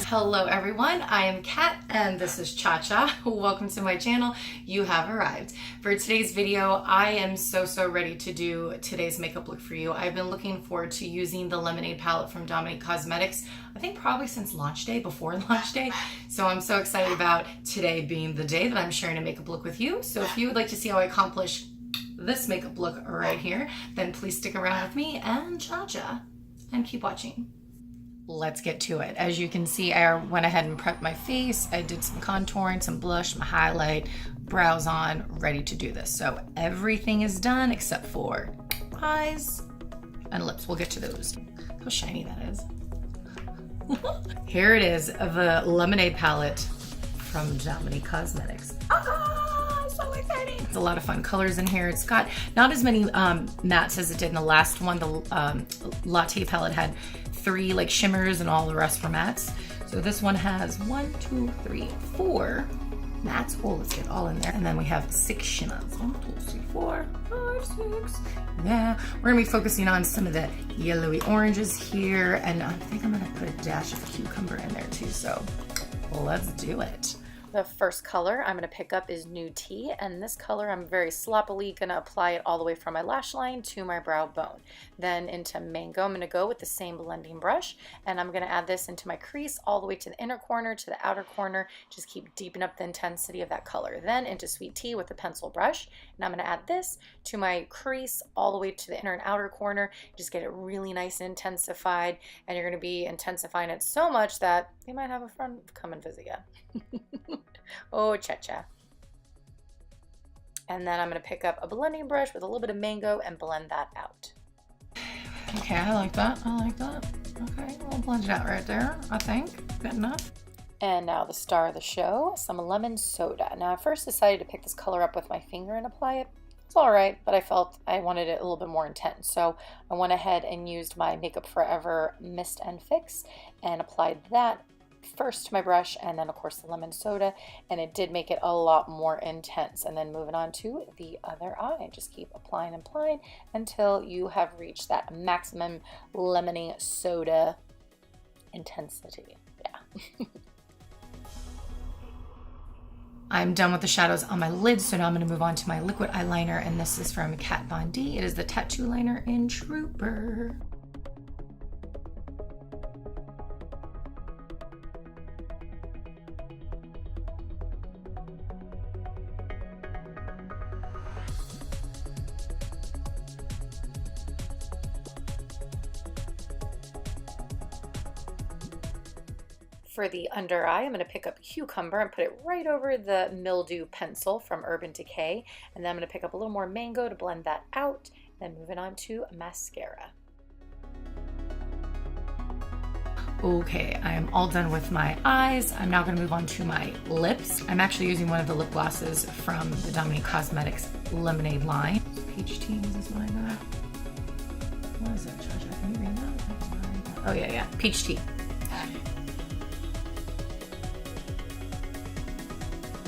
Hello everyone, I am Kat and this is Cha-Cha. Welcome to my channel. You have arrived. For today's video, I am so ready to do today's makeup look for you. I've been looking forward to using the Lemonade palette from Dominique Cosmetics, I think probably since launch day, before launch day. So I'm so excited about today being the day that I'm sharing a makeup look with you. So if you would like to see how I accomplish this makeup look right here, then please stick around with me and Cha-Cha and keep watching. Let's get to it. As you can see, I went ahead and prepped my face. I did some contouring, some blush, my highlight, brows on, ready to do this. So everything is done except for eyes and lips. We'll get to those. Look how shiny that is. Here it is, the Lemonade palette from Dominique Cosmetics. So exciting. It's a lot of fun colors in here. It's got not as many mattes as it did in the last one. The Latte palette had 3 like shimmers and all the rest were mattes. So this one has 1, 2, 3, 4 mattes. Oh, let's get all in there. And then we have 6 shimmers. 1, 2, 3, 4, 5, 6. Yeah, we're gonna be focusing on some of the yellowy oranges here. And I think I'm gonna put a dash of cucumber in there too. So let's do it. The first color I'm going to pick up is Nude Tea, and this color I'm very sloppily going to apply it all the way from my lash line to my brow bone. Then into Mango, I'm going to go with the same blending brush, and I'm going to add this into my crease all the way to the inner corner, to the outer corner. Just keep deepening up the intensity of that color. Then into Sweet Tea with the pencil brush, and I'm going to add this to my crease all the way to the inner and outer corner. Just get it really nice and intensified, and you're going to be intensifying it so much that you might have a friend come and visit you. Oh, Cha-Cha. And then I'm going to pick up a blending brush with a little bit of Mango and blend that out. Okay, I like that. I like that. Okay, we'll blend it out right there, I think. Good enough. And now the star of the show, some lemon soda. Now I first decided to pick this color up with my finger and apply it. It's all right, but I felt I wanted it a little bit more intense. So I went ahead and used my Makeup Forever Mist and Fix and applied that first to my brush, and then of course the lemon soda, and it did make it a lot more intense. And then moving on to the other eye, just keep applying and applying until you have reached that maximum lemony soda intensity. Yeah. I'm done with the shadows on my lid, so now I'm going to move on to my liquid eyeliner, and this is from Kat Von D. It is the Tattoo Liner in Trooper. For the under eye, I'm going to pick up Cucumber and put it right over the Mildew pencil from Urban Decay. And then I'm going to pick up a little more Mango to blend that out. Then moving on to mascara. Okay, I am all done with my eyes. I'm now going to move on to my lips. I'm actually using one of the lip glosses from the Dominique Cosmetics Lemonade line. Peach Tea, is this what I got? What is that, Cha-Cha? Can you read that? Oh yeah, Peach Tea.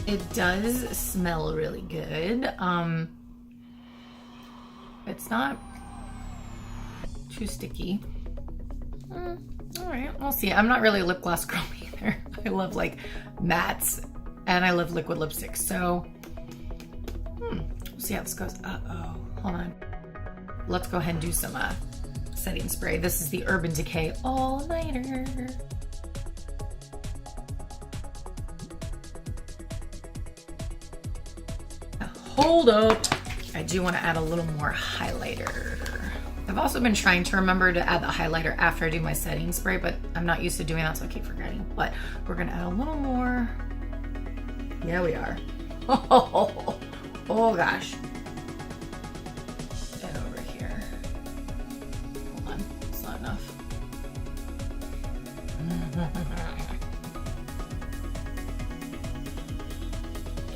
It does smell really good. It's not too sticky. All right, we'll see. I'm not really a lip gloss girl either. I love like mattes and I love liquid lipsticks. So we'll see how this goes. Uh-oh, hold on. Let's go ahead and do some setting spray. This is the Urban Decay All Nighter. Hold up. I do want to add a little more highlighter. I've also been trying to remember to add the highlighter after I do my setting spray, but I'm not used to doing that, so I keep forgetting. But we're going to add a little more. Yeah, we are. Oh gosh. Get over here. Hold on. It's not enough.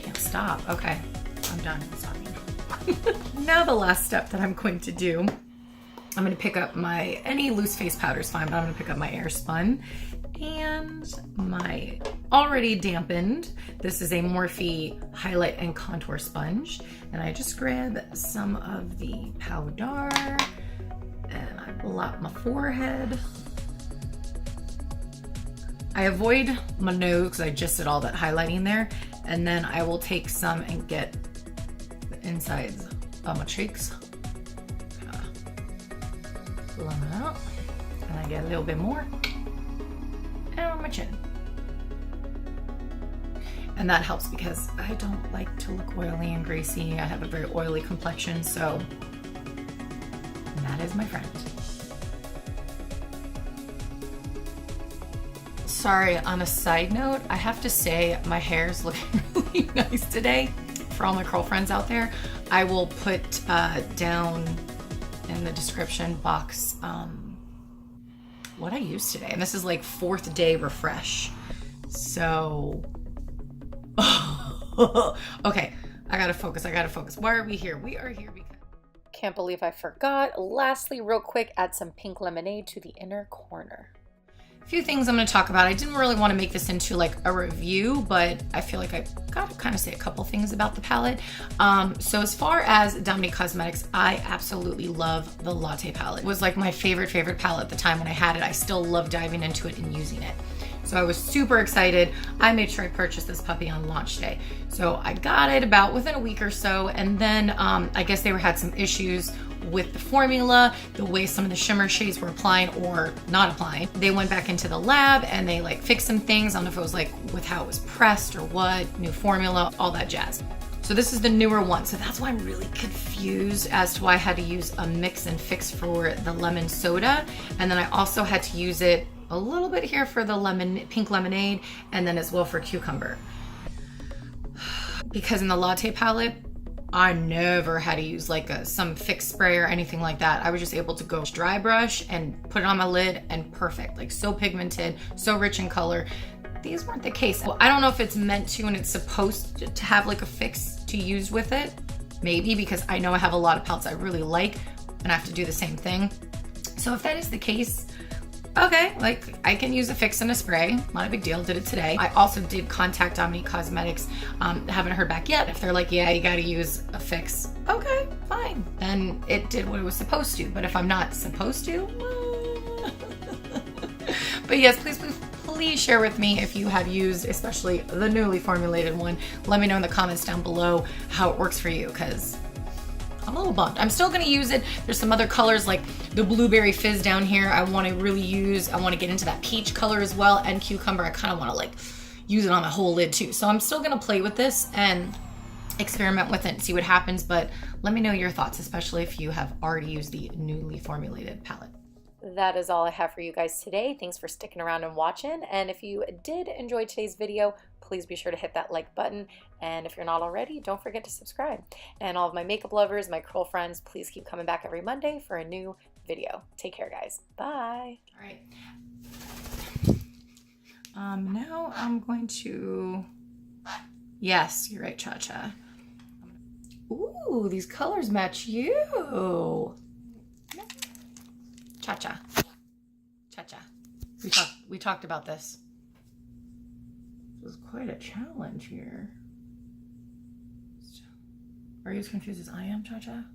Can't stop. Okay. I'm done. Sorry. Now the last step that I'm going to do, I'm going to pick up any loose face powder is fine, but I'm going to pick up my Airspun and my already dampened, this is a Morphe highlight and contour sponge, and I just grab some of the powder and I blot my forehead. I avoid my nose because I just did all that highlighting there. And then I will take some and get the insides of my cheeks. Pull them out. And I get a little bit more. And on my chin. And that helps because I don't like to look oily and greasy. I have a very oily complexion, so that is my friend. Sorry, on a side note, I have to say my hair is looking really nice today. For all my Curlfriends out there, I will put down in the description box what I used today. And this is like 4th day refresh. So, okay, I gotta focus. Why are we here? We are here because... Can't believe I forgot. Lastly, real quick, add some pink lemonade to the inner corner. A few things I'm going to talk about. I didn't really want to make this into like a review, but I feel like I got to kind of say a couple things about the palette. So as far as Dominique Cosmetics, I absolutely love the Latte palette. It was like my favorite palette at the time when I had it. I still love diving into it and using it. So I was super excited. I made sure I purchased this puppy on launch day. So I got it about within a week or so. And then I guess they had some issues with the formula, the way some of the shimmer shades were applying or not applying. They went back into the lab and they like fixed some things. I don't know if it was like with how it was pressed or what, new formula, all that jazz. So this is the newer one. So that's why I'm really confused as to why I had to use a mix and fix for the lemon soda. And then I also had to use it a little bit here for the pink lemonade and then as well for cucumber. Because in the Latte palette, I never had to use like some fix spray or anything like that. I was just able to go dry brush and put it on my lid and perfect. Like so pigmented, so rich in color. These weren't the case. Well, I don't know if it's meant to and it's supposed to have like a fix to use with it. Maybe because I know I have a lot of palettes I really like and I have to do the same thing. So if that is the case, okay, like I can use a fix and a spray, not a big deal, did it today. I also did contact Dominique Cosmetics, haven't heard back yet. If they're like, yeah, you gotta use a fix, okay, fine. Then it did what it was supposed to, but if I'm not supposed to, but yes, please share with me if you have used, especially the newly formulated one. Let me know in the comments down below how it works for you, because I'm a little bummed. I'm still gonna use it. There's some other colors like the blueberry fizz down here I wanna really use. I wanna get into that peach color as well, and cucumber. I kinda wanna like use it on my whole lid too. So I'm still gonna play with this and experiment with it and see what happens, but let me know your thoughts, especially if you have already used the newly formulated palette. That is all I have for you guys today. Thanks for sticking around and watching. And if you did enjoy today's video, please be sure to hit that like button. And if you're not already, don't forget to subscribe. And all of my makeup lovers, my curl friends, please keep coming back every Monday for a new video. Take care, guys. Bye. All right. Now I'm going to, yes, you're right, Cha-Cha. Ooh, these colors match you. Cha-Cha. Cha-Cha. We talked about this. This was quite a challenge here. Are you as confused as I am, Cha-Cha?